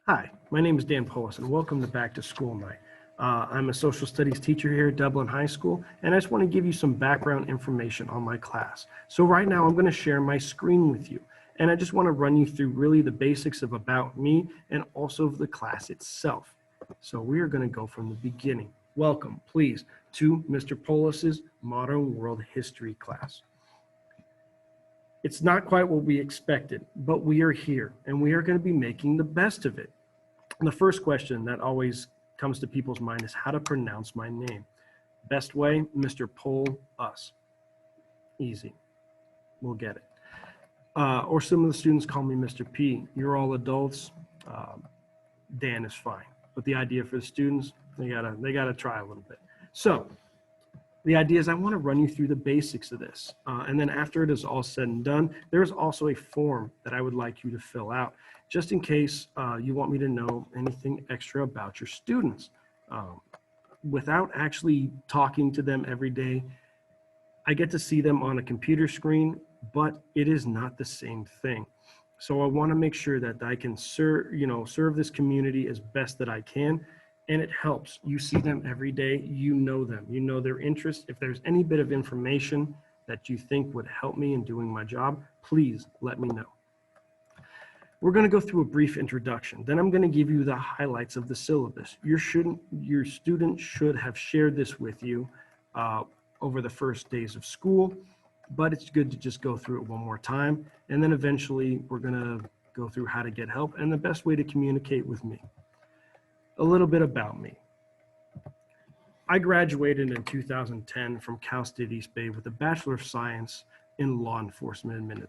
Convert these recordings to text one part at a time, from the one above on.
Hi, my name is Dan Polis, and welcome to Back to School Night. I'm a social studies teacher here at Dublin High School, and I just want to give you some background information on my class. So right now I'm going to share my screen with you, and I just want to run you through really the basics of about me and also of the class itself. So we are going to go from the beginning. Welcome, please, to Mr. Polis's Modern World History class. It's not quite what we expected, but we are here, and we are going to be making the best of it. And the first question that always comes to people's mind is how to pronounce my name. Best way, Mr. Polus. Easy. We'll get it. Or some of the students call me Mr. P. You're all adults. Dan is fine. But the idea for the students, they gotta try a little bit. So the idea is I want to run you through the basics of this. And then after it is all said and done, there's also a form that I would like you to fill out, just in case you want me to know anything extra about your students. Without actually talking to them every day, I get to see them on a computer screen, but it is not the same thing. So I want to make sure that I can serve this community as best that I can. And it helps. You see them every day, you know them, you know their interests. If there's any bit of information that you think would help me in doing my job, please let me know. We're going to go through a brief introduction. Then I'm going to give you the highlights of the syllabus. Your student should have shared this with you over the first days of school, but it's good to just go through it one more time. And then eventually we're going to go through how to get help and the best way to communicate with me. A little bit about me. I graduated in 2010 from Cal State East Bay with a Bachelor of Science in Law Enforcement,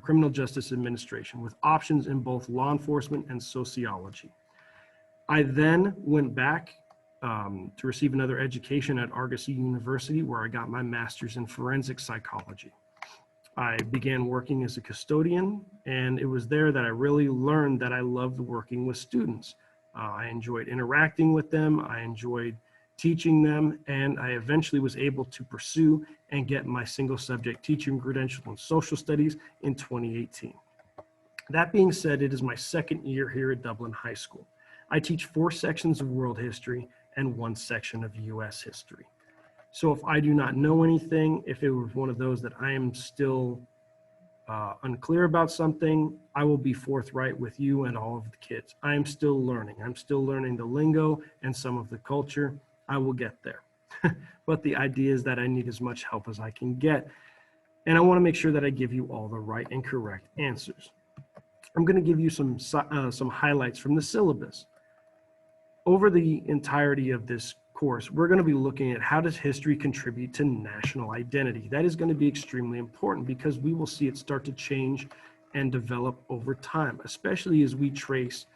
Criminal Justice Administration, with options in both law enforcement and sociology. I then went back to receive another education at Argosy University, where I got my master's in forensic psychology. I began working as a custodian, and it was there that I really learned that I loved working with students. I enjoyed interacting with them, I enjoyed teaching them, and I eventually was able to pursue and get my single subject teaching credential in social studies in 2018. That being said, it is my second year here at Dublin High School. I teach 4 sections of world history and 1 section of US history. So if I do not know anything, if it was one of those that I am still unclear about something, I will be forthright with you and all of the kids. I am still learning. I'm still learning the lingo and some of the culture. I will get there. But the idea is that I need as much help as I can get. And I want to make sure that I give you all the right and correct answers. I'm going to give you some highlights from the syllabus. Over the entirety of this course, we're going to be looking at how does history contribute to national identity. That is going to be extremely important because we will see it start to change and develop over time, especially as we trace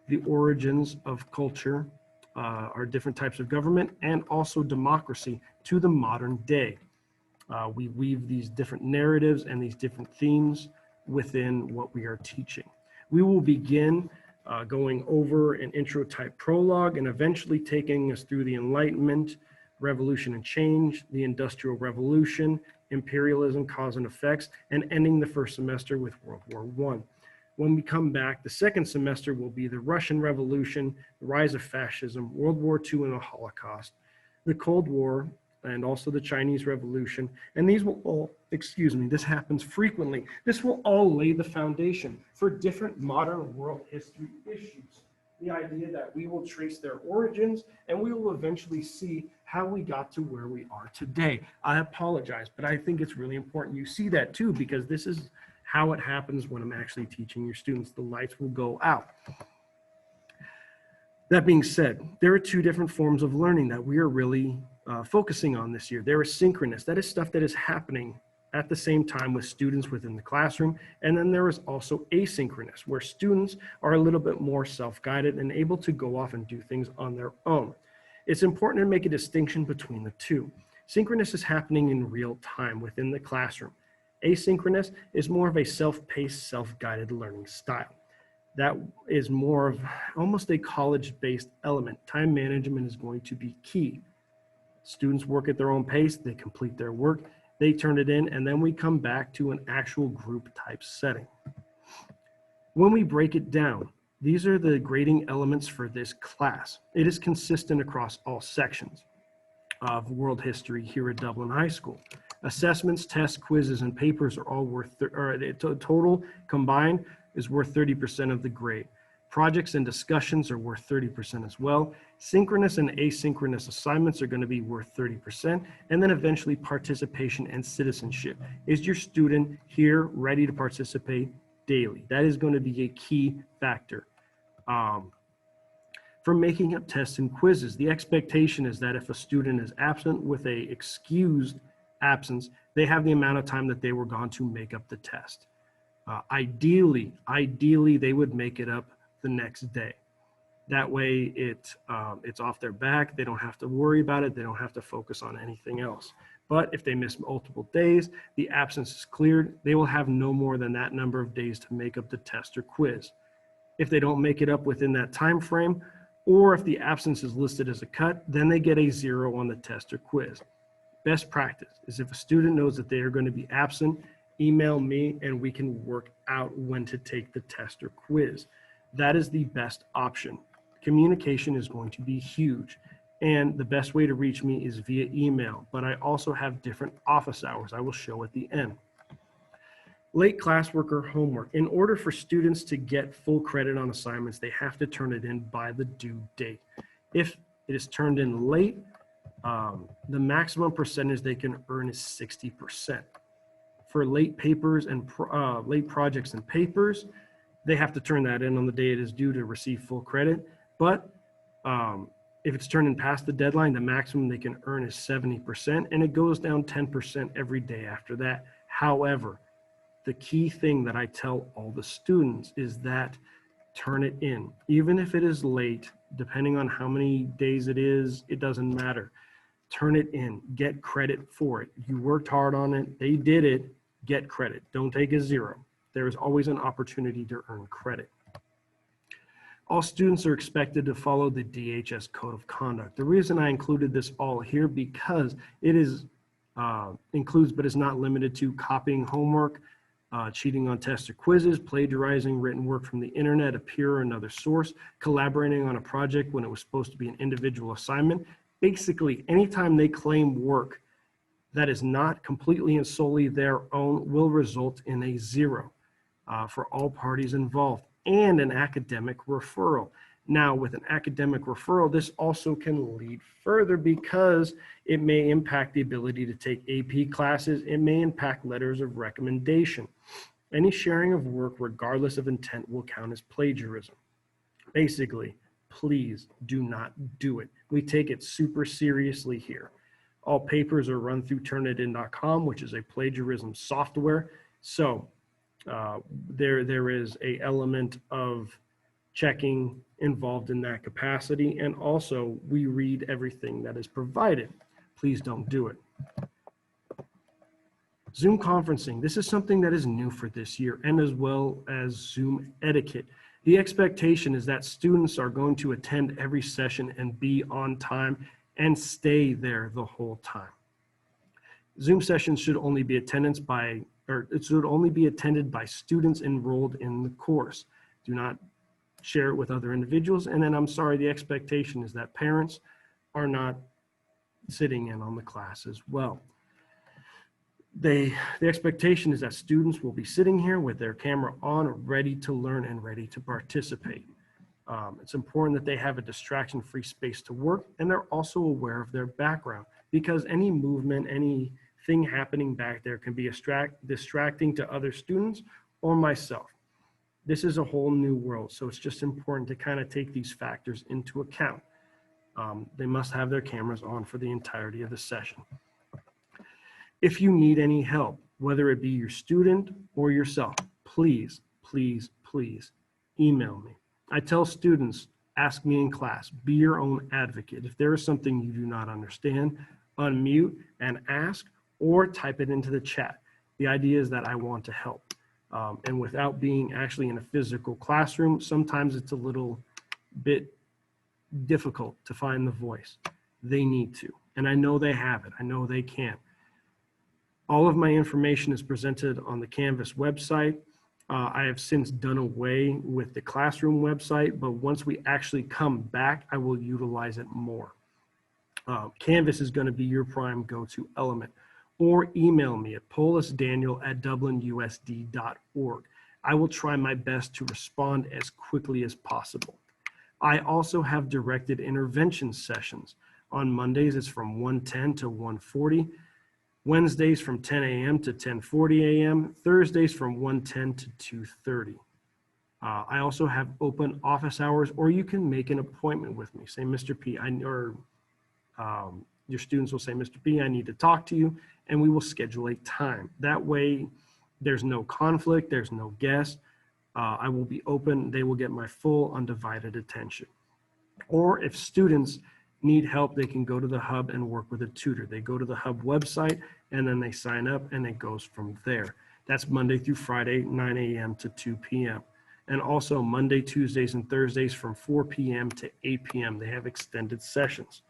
the origins of culture, our different types of government, and also democracy to the modern day. We weave these different narratives and these different themes within what we are teaching. We will begin going over an intro type prologue and eventually taking us through the Enlightenment, Revolution and Change, the Industrial Revolution, imperialism, cause and effects, and ending the first semester with World War I. When we come back, the second semester will be the Russian Revolution, the rise of fascism, World War II and the Holocaust, the Cold War, and also the Chinese Revolution. And these will all, this happens frequently. This will all lay the foundation for different modern world history issues. The idea that we will trace their origins and we will eventually see how we got to where we are today. I apologize, but I think it's really important you see that too, because this is how it happens when I'm actually teaching your students. The lights will go out. That being said, there are 2 different forms of learning that we are really focusing on this year. There is synchronous, that is stuff that is happening at the same time with students within the classroom. And then there is also asynchronous, where students are a little bit more self-guided and able to go off and do things on their own. It's important to make a distinction between the 2. Synchronous is happening in real time within the classroom. Asynchronous is more of a self-paced, self-guided learning style. That is more of almost a college-based element. Time management is going to be key. Students work at their own pace, they complete their work, they turn it in, and then we come back to an actual group type setting. When we break it down, These are the grading elements for this class. It is consistent across all sections of world history here at Dublin High School. Assessments, tests, quizzes, and papers are all worth, total combined is worth 30% of the grade. Projects and discussions are worth 30% as well. Synchronous and asynchronous assignments are going to be worth 30%. And then eventually participation and citizenship. Is your student here ready to participate daily? That is going to be a key factor. For making up tests and quizzes, the expectation is that if a student is absent with a excused absence, they have the amount of time that they were gone to make up the test. Ideally, they would make it up the next day. That way it's off their back. They don't have to worry about it. They don't have to focus on anything else. But if they miss multiple days, the absence is cleared. They will have no more than that number of days to make up the test or quiz. If they don't make it up within that time frame, or if the absence is listed as a cut, then they get a 0 on the test or quiz. Best practice is if a student knows that they are going to be absent, email me and we can work out when to take the test or quiz. That is the best option. Communication is going to be huge. And the best way to reach me is via email, but I also have different office hours I will show at the end. Late classwork or homework. In order for students to get full credit on assignments, they have to turn it in by the due date. If it is turned in late, the maximum percentage they can earn is 60%. For late papers and late projects and papers, they have to turn that in on the day it is due to receive full credit. But if it's turned in past the deadline, the maximum they can earn is 70%, and it goes down 10% every day after that. However, the key thing that I tell all the students is that turn it in. Even if it is late, depending on how many days it is, it doesn't matter. Turn it in, get credit for it. You worked hard on it, they did it, get credit. Don't take a 0. There is always an opportunity to earn credit. All students are expected to follow the DHS Code of Conduct. The reason I included this all here because it is includes but is not limited to copying homework, cheating on tests or quizzes, plagiarizing written work from the internet, a peer or another source, collaborating on a project when it was supposed to be an individual assignment. Basically, anytime they claim work that is not completely and solely their own will result in a 0 for all parties involved and an academic referral. Now, with an academic referral, this also can lead further because it may impact the ability to take AP classes. It may impact letters of recommendation. Any sharing of work, regardless of intent, will count as plagiarism. Basically, please do not do it. We take it super seriously here. All papers are run through Turnitin.com, which is a plagiarism software. So there is an element of checking involved in that capacity. And also we read everything that is provided. Please don't do it. Zoom conferencing. This is something that is new for this year, and as well as Zoom etiquette. The expectation is that students are going to attend every session and be on time and stay there the whole time. Zoom sessions should only be attended by students enrolled in the course. Do not share it with other individuals. And then I'm sorry, the expectation is that parents are not sitting in on the class as well. The expectation is that students will be sitting here with their camera on, ready to learn and ready to participate. It's important that they have a distraction-free space to work, and they're also aware of their background, because any movement, anything happening back there can be distracting to other students or myself. This is a whole new world, so it's just important to kind of take these factors into account. They must have their cameras on for the entirety of the session. If you need any help, whether it be your student or yourself, please, please, please email me. I tell students, ask me in class, be your own advocate. If there is something you do not understand, unmute and ask, or type it into the chat. The idea is that I want to help. And without being actually in a physical classroom, sometimes it's a little bit difficult to find the voice. They need to, and I know they have it. I know they can. All of my information is presented on the Canvas website. I have since done away with the classroom website, but once we actually come back, I will utilize it more. Canvas is going to be your prime go-to element. Or email me at polisdaniel@dublinusd.org. I will try my best to respond as quickly as possible. I also have directed intervention sessions. On Mondays, it's from 1:10 to 1:40. Wednesdays from 10 a.m. to 10:40 a.m. Thursdays from 1:10 to 2:30. I also have open office hours, or you can make an appointment with me. Say, Mr. P, your students will say, Mr. P, I need to talk to you, and we will schedule a time. That way, there's no conflict, there's no guess. I will be open. They will get my full undivided attention. Or if students need help, they can go to the Hub and work with a tutor. They go to the Hub website, and then they sign up, and it goes from there. That's Monday through Friday, 9 a.m. to 2 p.m. And also Monday, Tuesdays, and Thursdays from 4 p.m. to 8 p.m. They have extended sessions.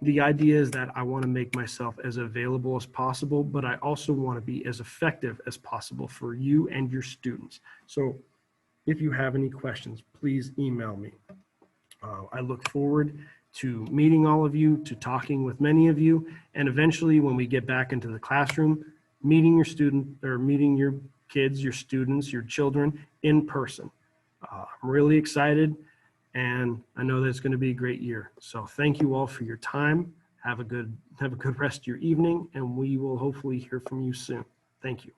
The idea is that I want to make myself as available as possible, but I also want to be as effective as possible for you and your students. So if you have any questions, please email me. I look forward to meeting all of you, to talking with many of you, and eventually when we get back into the classroom, meeting your student or meeting your kids, your students, your children in person. I'm really excited, and I know that it's going to be a great year. So thank you all for your time. Have a good rest of your evening, and we will hopefully hear from you soon. Thank you.